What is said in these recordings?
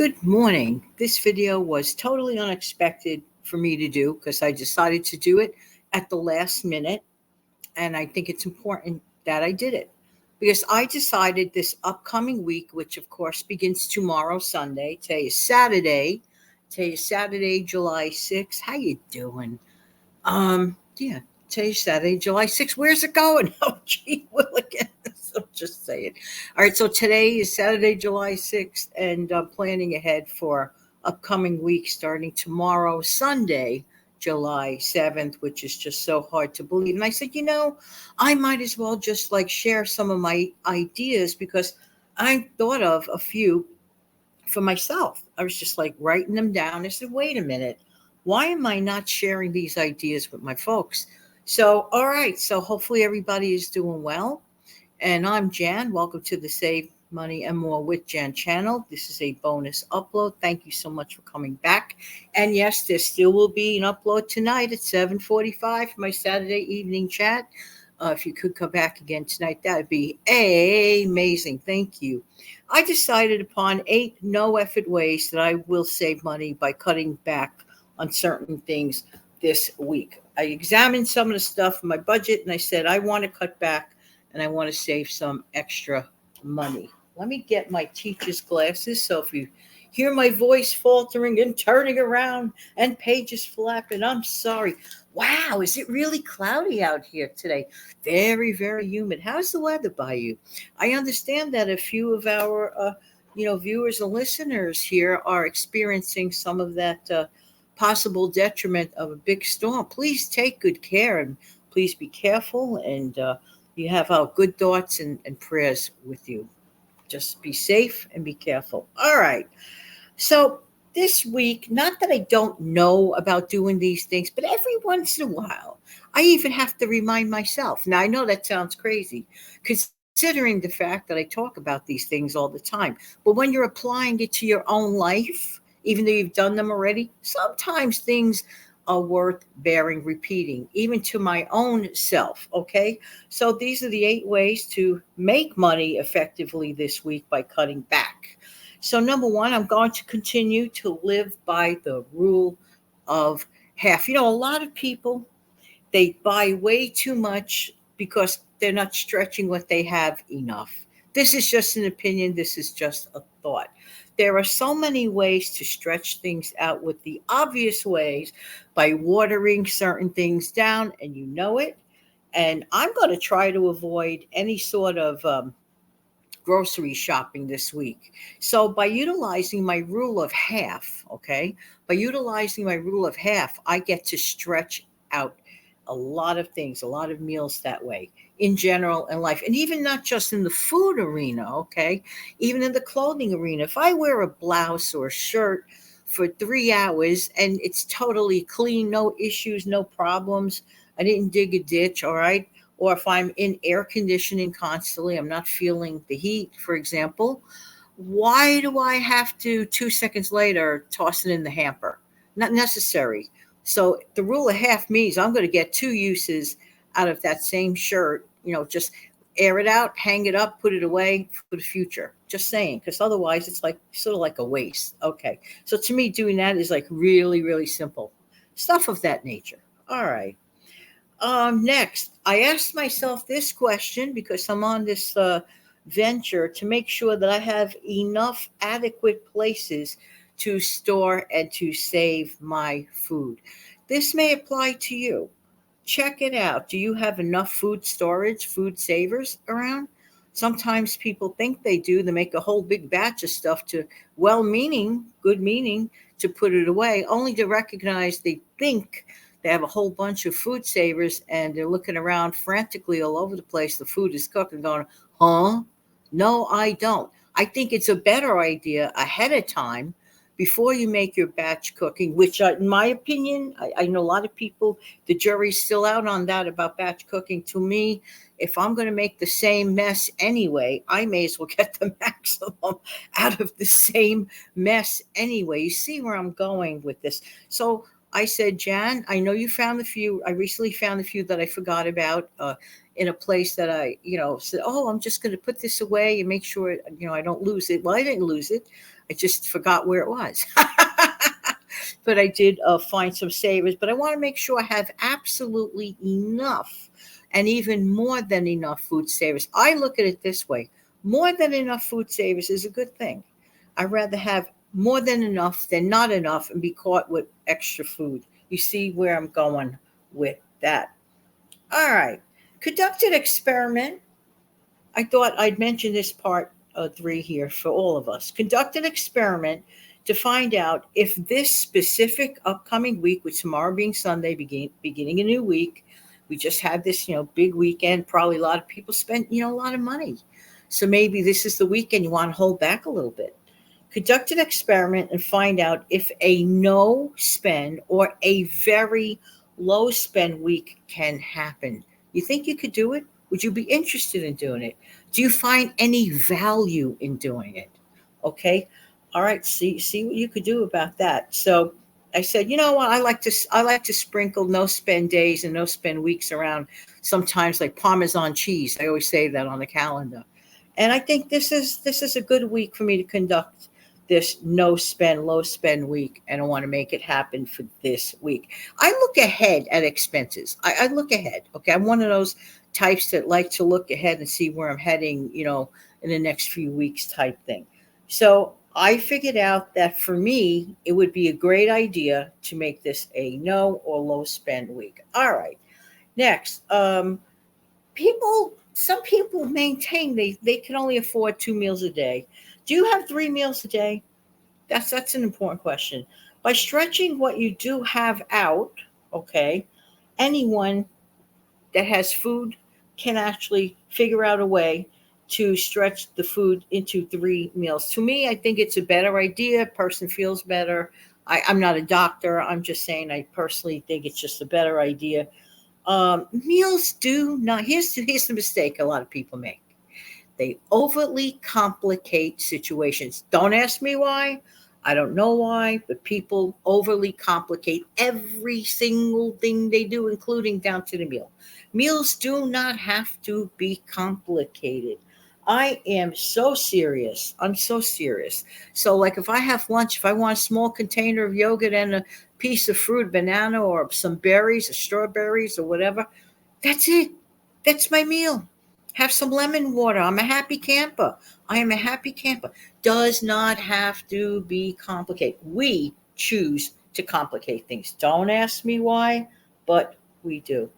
Good morning. This video was totally unexpected for me to do because I decided to do it at the last minute. And I think it's important that I did it because I decided this upcoming week, which of course begins tomorrow, Sunday. Today is Saturday. Today is Saturday, July 6th. How you doing? Yeah, today's Saturday, July 6th. Where's it going? Oh, gee, Willigan. So just saying. All right, so today is Saturday, July 6th, and I'm planning ahead for upcoming week starting tomorrow, Sunday, July 7th, which is just so hard to believe. And I said, I might as well just like share some of my ideas because I thought of a few for myself. I was just like writing them down. I said, wait a minute, why am I not sharing these ideas with my folks? So, all right. So hopefully everybody is doing well. And I'm Jan. Welcome to the Save Money and More with Jan channel. This is a bonus upload. Thank you so much for coming back. And yes, there still will be an upload tonight at 7:45 for my Saturday evening chat. If you could come back again tonight, that would be amazing. Thank you. I decided upon 8 no-effort ways that I will save money by cutting back on certain things this week. I examined some of the stuff in my budget and I said, I want to cut back and I want to save some extra money. Let me get my teacher's glasses. So if you hear my voice faltering and turning around and pages flapping, I'm sorry. Wow, is it really cloudy out here today? Very, very humid. How's the weather by you? I understand that a few of our, viewers and listeners here are experiencing some of that possible detriment of a big storm. Please take good care and please be careful. And you have our good thoughts and prayers with you. Just be safe and be careful. All right. So this week, not that I don't know about doing these things, but every once in a while, I even have to remind myself. Now, I know that sounds crazy, considering the fact that I talk about these things all the time. But when you're applying it to your own life, even though you've done them already, sometimes things are worth bearing repeating, even to my own self. Okay. So these are the 8 ways to make money effectively this week by cutting back. So, number one, I'm going to continue to live by the rule of half. A lot of people, they buy way too much because they're not stretching what they have enough. This is just an opinion. This is just a thought. There are so many ways to stretch things out with the obvious ways by watering certain things down, and you know it. And I'm going to try to avoid any sort of grocery shopping this week. So by utilizing my rule of half, okay, by utilizing my rule of half, I get to stretch out a lot of things, a lot of meals that way in general in life. And even not just in the food arena, okay, even in the clothing arena. If I wear a blouse or a shirt for 3 hours and it's totally clean, no issues, no problems, I didn't dig a ditch, all right, or if I'm in air conditioning constantly, I'm not feeling the heat, for example, why do I have to 2 seconds later toss it in the hamper? Not necessary. So the rule of half means I'm going to get 2 uses out of that same shirt, just air it out, hang it up, put it away for the future. Just saying, because otherwise it's like sort of like a waste. Okay. So to me, doing that is like really, really simple. Stuff of that nature. All right. Next, I asked myself this question because I'm on this venture to make sure that I have enough adequate places to store and to save my food. This may apply to you. Check it out. Do you have enough food storage, food savers around? Sometimes people think they do. They make a whole big batch of stuff to well-meaning, good meaning, to put it away, only to recognize they think they have a whole bunch of food savers and they're looking around frantically all over the place. The food is cooked and going, huh? No, I don't. I think it's a better idea ahead of time before you make your batch cooking, which in my opinion, I know a lot of people, the jury's still out on that about batch cooking. To me, if I'm going to make the same mess anyway, I may as well get the maximum out of the same mess anyway. You see where I'm going with this. So I said, Jan, I know you found a few. I recently found a few that I forgot about. in a place that I, said, oh, I'm just going to put this away and make sure, I don't lose it. Well, I didn't lose it. I just forgot where it was. But I did find some savers. But I want to make sure I have absolutely enough and even more than enough food savers. I look at it this way: more than enough food savers is a good thing. I'd rather have more than enough than not enough and be caught with extra food. You see where I'm going with that. All right. Conducted experiment. I thought I'd mention this part 3 here for all of us. Conduct an experiment to find out if this specific upcoming week, with tomorrow being Sunday, beginning a new week, we just had this, big weekend. Probably a lot of people spent, a lot of money. So maybe this is the weekend you want to hold back a little bit. Conduct an experiment and find out if a no spend or a very low spend week can happen. You think you could do it? Would you be interested in doing it? Do you find any value in doing it? Okay. All right. See what you could do about that. So I said, you know what? I like to sprinkle no spend days and no spend weeks around, sometimes like Parmesan cheese. I always say that on the calendar. And I think this is a good week for me to conduct this no spend, low spend week, and I want to make it happen for this week. I look ahead at expenses. I look ahead. Okay. I'm one of those types that like to look ahead and see where I'm heading, in the next few weeks type thing. So I figured out that for me, it would be a great idea to make this a no or low spend week. All right. Next, some people maintain they can only afford 2 meals a day. Do you have 3 meals a day? That's an important question. By stretching what you do have out, okay, anyone that has food can actually figure out a way to stretch the food into 3 meals. To me, I think it's a better idea. Person feels better. I'm not a doctor. I'm just saying I personally think it's just a better idea. Meals do not. Here's the mistake a lot of people make. They overly complicate situations. Don't ask me why. I don't know why, but people overly complicate every single thing they do, including down to the meal. Meals do not have to be complicated. I am so serious. I'm so serious. So, like, if I have lunch, if I want a small container of yogurt and a piece of fruit, banana, or some berries, or strawberries, or whatever, that's it. That's my meal. Have some lemon water. I'm a happy camper. I am a happy camper. Does not have to be complicated. We choose to complicate things. Don't ask me why, but we do.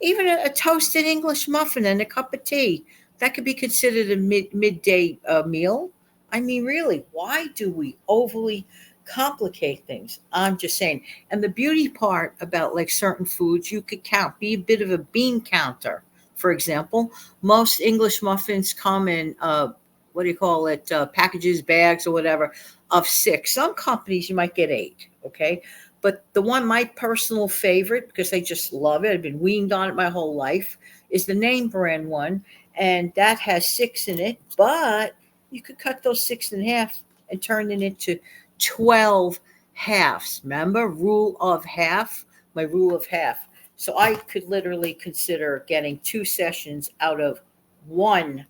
Even a toasted English muffin and a cup of tea, that could be considered a midday meal. I mean, really, why do we overly complicate things? I'm just saying. And the beauty part about like certain foods, you could count, be a bit of a bean counter. For example, most English muffins come in what do you call it, packages, bags, or whatever, of 6. Some companies you might get 8. Okay. But the one, my personal favorite, because I just love it, I've been weaned on it my whole life, is the name brand one. And that has 6 in it. But you could cut those 6 in half and turn it into 12 halves. Remember, rule of half, my rule of half. So I could literally consider getting 2 sessions out of one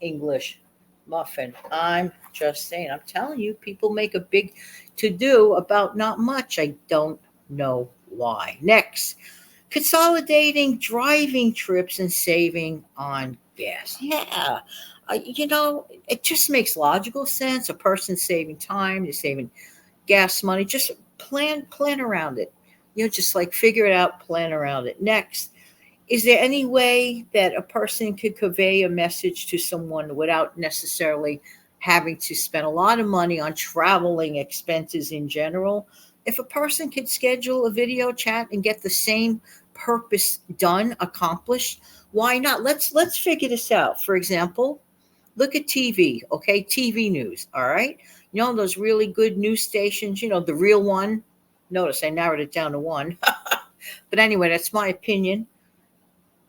English muffin. I'm just saying, I'm telling you, people make a big to do about not much. I don't know why. Next, consolidating driving trips and saving on gas. Yeah. It just makes logical sense. A person saving time, they're saving gas money. Just plan around it. Just like figure it out, plan around it. Next, is there any way that a person could convey a message to someone without necessarily having to spend a lot of money on traveling expenses in general? If a person could schedule a video chat and get the same purpose done, accomplished, why not? Let's figure this out. For example, look at TV, okay? TV news, all right? Those really good news stations, the real one. Notice I narrowed it down to one. But anyway, that's my opinion.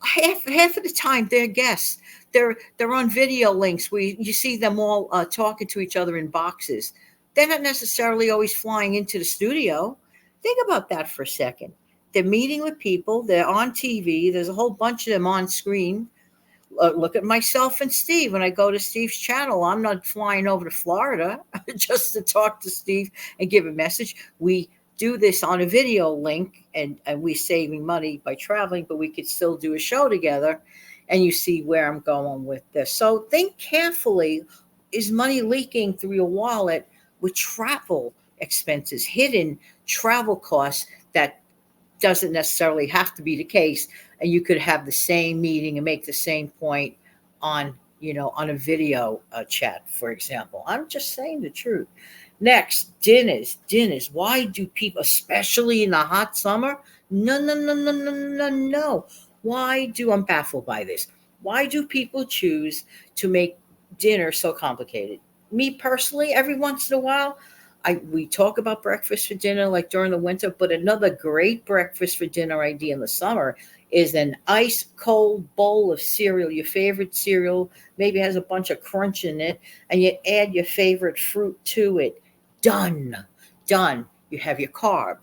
Half of the time they're guests. They're on video links where you see them all talking to each other in boxes. They're not necessarily always flying into the studio. Think about that for a second. They're meeting with people. They're on TV. There's a whole bunch of them on screen. Look at myself and Steve. When I go to Steve's channel, I'm not flying over to Florida just to talk to Steve and give a message. We do this on a video link, and we're saving money by traveling, but we could still do a show together, and you see where I'm going with this. So think carefully. Is money leaking through your wallet with travel expenses, hidden travel costs that doesn't necessarily have to be the case, and you could have the same meeting and make the same point on on a video chat, for example. I'm just saying the truth. Next, dinners. Why do people, especially in the hot summer, no, I'm baffled by this. Why do people choose to make dinner so complicated? Me personally, every once in a while, we talk about breakfast for dinner like during the winter, but another great breakfast for dinner idea in the summer is an ice cold bowl of cereal, your favorite cereal, maybe has a bunch of crunch in it, and you add your favorite fruit to it. Done. You have your carb,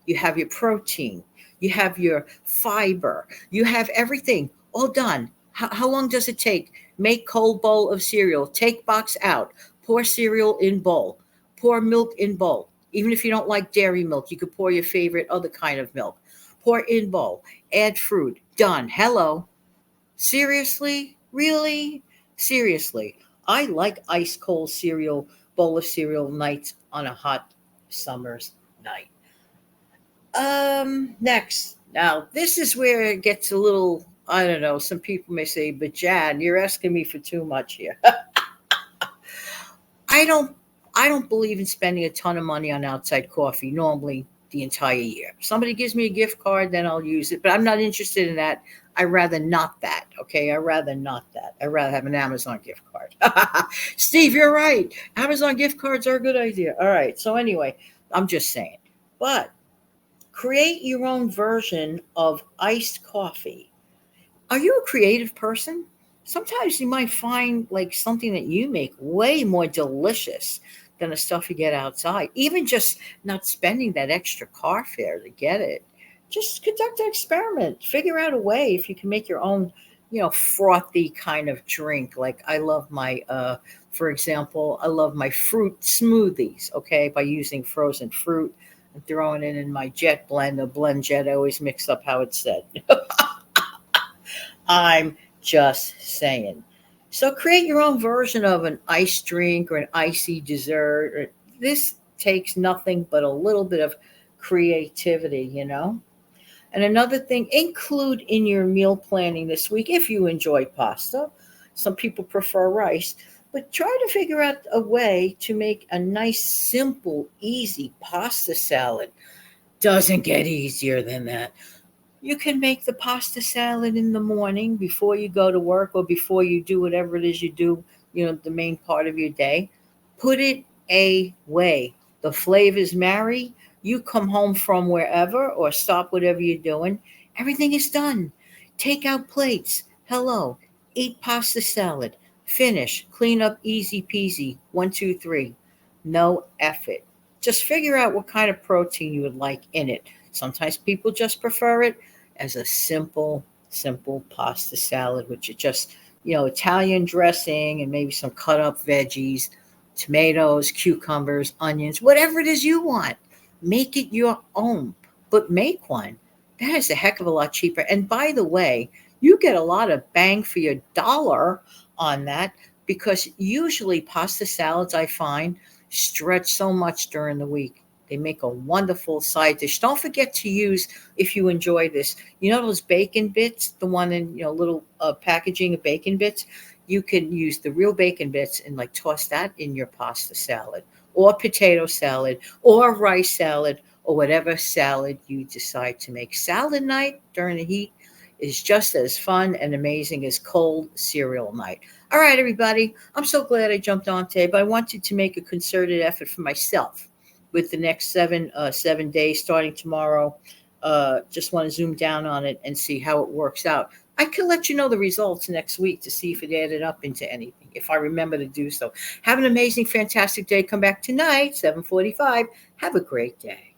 you have your protein, you have your fiber, you have everything all done. How long does it take? Make cold bowl of cereal, take box out, pour cereal in bowl, pour milk in bowl. Even if you don't like dairy milk, you could pour your favorite other kind of milk. Pour in bowl, add fruit, done. Hello. Seriously? Really? Seriously. I like ice cold cereal, bowl of cereal nights on a hot summer's night. Next. Now, this is where it gets a little, I don't know, some people may say, but Jan, you're asking me for too much here. I don't believe in spending a ton of money on outside coffee normally the entire year. If somebody gives me a gift card, then I'll use it, but I'm not interested in that. I rather not that. Okay. I rather not that. I rather have an Amazon gift card. Steve, you're right. Amazon gift cards are a good idea. All right. So anyway, I'm just saying, but create your own version of iced coffee. Are you a creative person? Sometimes you might find like something that you make way more delicious than the stuff you get outside. Even just not spending that extra car fare to get it. Just conduct an experiment. Figure out a way if you can make your own, frothy kind of drink. Like I love for example, I love my fruit smoothies, okay, by using frozen fruit and throwing it in my jet blender, blend jet. I always mix up how it's said. I'm just saying. So create your own version of an ice drink or an icy dessert. This takes nothing but a little bit of creativity. And another thing, include in your meal planning this week, if you enjoy pasta. Some people prefer rice, but try to figure out a way to make a nice, simple, easy pasta salad. Doesn't get easier than that. You can make the pasta salad in the morning before you go to work or before you do whatever it is you do, the main part of your day. Put it away. The flavors marry. You come home from wherever or stop whatever you're doing. Everything is done. Take out plates. Hello. Eat pasta salad. Finish. Clean up easy peasy. 1, 2, 3. No effort. Just figure out what kind of protein you would like in it. Sometimes people just prefer it as a simple pasta salad, which is just, Italian dressing and maybe some cut up veggies, tomatoes, cucumbers, onions, whatever it is you want. Make it your own, but make one. That is a heck of a lot cheaper. And by the way, you get a lot of bang for your dollar on that because usually pasta salads, I find, stretch so much during the week. They make a wonderful side dish. Don't forget to use, if you enjoy this, those bacon bits, the one in, little packaging of bacon bits. You can use the real bacon bits and like toss that in your pasta salad or potato salad or rice salad or whatever salad you decide to make. Salad night during the heat is just as fun and amazing as cold cereal night. All right, everybody. I'm so glad I jumped on today, but I wanted to make a concerted effort for myself with the next 7 days starting tomorrow. Just want to zoom down on it and see how it works out. I can let you know the results next week to see if it added up into anything, if I remember to do so. Have an amazing, fantastic day. Come back tonight, 7:45. Have a great day.